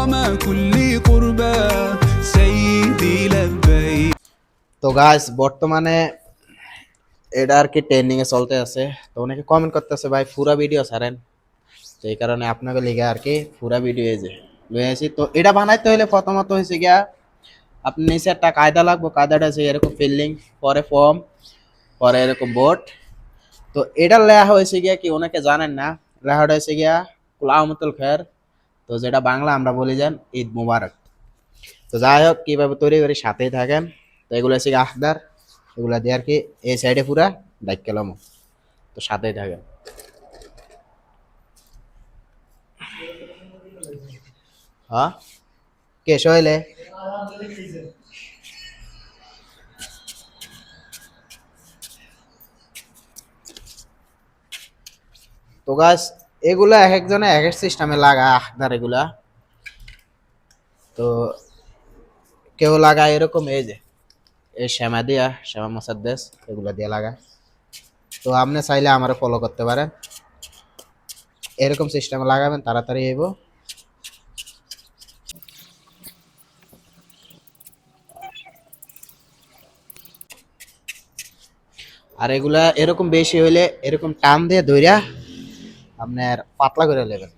كل قربى سيدي لبيك। তো গাইস বর্তমানে এটা আর কি ট্রেন্ডিং এ চলতে আছে, তো অনেকে কমেন্ট করতেছে ভাই পুরা ভিডিও ছাড়েন, তো এই কারণে আপনাকে লিখে আর কি পুরা ভিডিও এই যে লয়ে আসি। তো এটা বানাইতে হলে প্রথমত হয়েছে গিয়া আপনি নিচে একটা কায়দা লাগবে, কায়দাটা আছে এরকম ফিল্ডিং, পরে ফর্ম, পরে এরকম বোর্ড। তো এটা লেখা হয়েছে গিয়া কি অনেকে জানেন না, লেখাটা হয়েছে গিয়া কুলামতুল খের, তো যেটা বাংলা আমরা বলি যান ঈদ মুবারক। তো যাই হোক কিভাবে তৈরি করি সাথেই থাকেন। তো এগুলো হচ্ছে গিয়ে আখদার, এগুলা দিয়ে আর কি এই সাইডে পুরা ডাইক কেলাম, তো সাথেই থাকেন। হ্যাঁ কে সইলে তো গাছ এগুলা এক একজনে এক এক সিস্টেমে লাগা আখদার এগুলা। তো কেউ লাগায় এরকম এই যে এই শ্যামা দিয়া, শ্যামা মোসাদ্দেস এগুলা দিয়ে লাগায়। তো আপনি চাইলে আমার ফলো করতে পারেন, এরকম সিস্টেমে লাগাবেন তাড়াতাড়ি এবো। আর এগুলা এরকম বেশি হইলে এরকম টান দিয়ে ধইরা আপনার পাতলা করে নেবেন,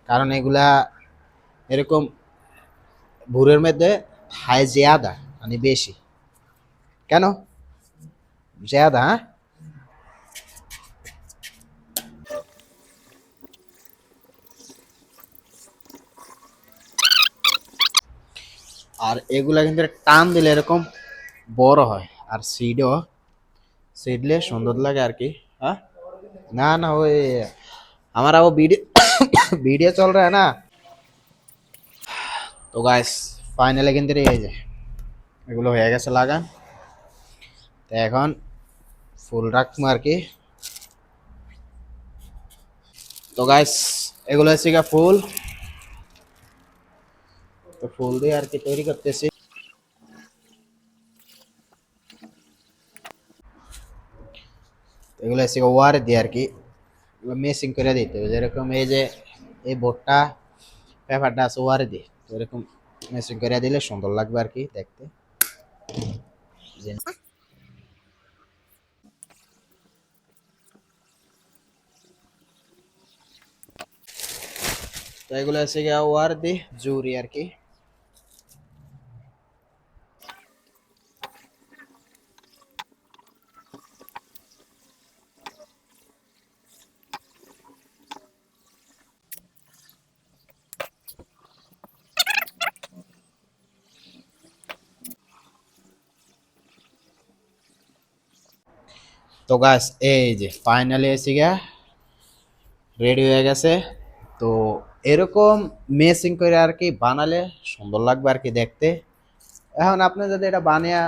কারণ এগুলা এরকম ভুরের মধ্যে হাই জিয়াদা মানে বেশি কেন জিয়াদা। হ্যাঁ আর এগুলা কিন্তু টান দিলে এরকম বড় হয়, আর সিডলে সুন্দর লাগে আর কি। হ্যাঁ না না ওই हमारा वो वीडियो वीडियो चल रहा है ना। তো গাইস ফাইনালি কিন্তু এই যে এগুলো হয়ে গেছে লাগান, তো এখন ফুল রাখবো আর কি। তো গাইস এগুলো হচ্ছে গিয়ে ফুল, তো ফুল দিয়ে আর কি তৈরি করতেছি। এগুলো হচ্ছে ওয়ার দিয়ে আর কি মেসিং করে দিতে হবে, যেরকম এই যে এই বোর্ডটা পেপারটা আছে ওয়ারে দিয়ে, তো এরকম মেসিং করে দিলে সুন্দর লাগবে আর কি দেখতে। তো এগুলো হচ্ছে গিয়ে ওয়ার দি জুরি আর কি। তো গাছ এই যে ফাইনালি এসে গিয়া রেডি হয়ে গেছে। তো এরকম মেসিং করে আর কি বানালে সুন্দর লাগবে আর কি দেখতে। এখন আপনি যদি এটা বানিয়ে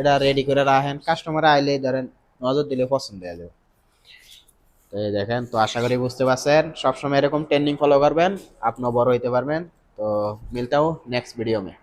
এটা রেডি করে রাখেন, কাস্টমার আইলে ধরেন নজর দিলে পছন্দ হয়ে যাবে। তো এই দেখেন, তো আশা করি বুঝতে পারছেন, সবসময় এরকম ট্রেন্ডিং ফলো করবেন, আপনিও বড় হইতে পারবেন। তো মিলতাও নেক্সট वीडियो में।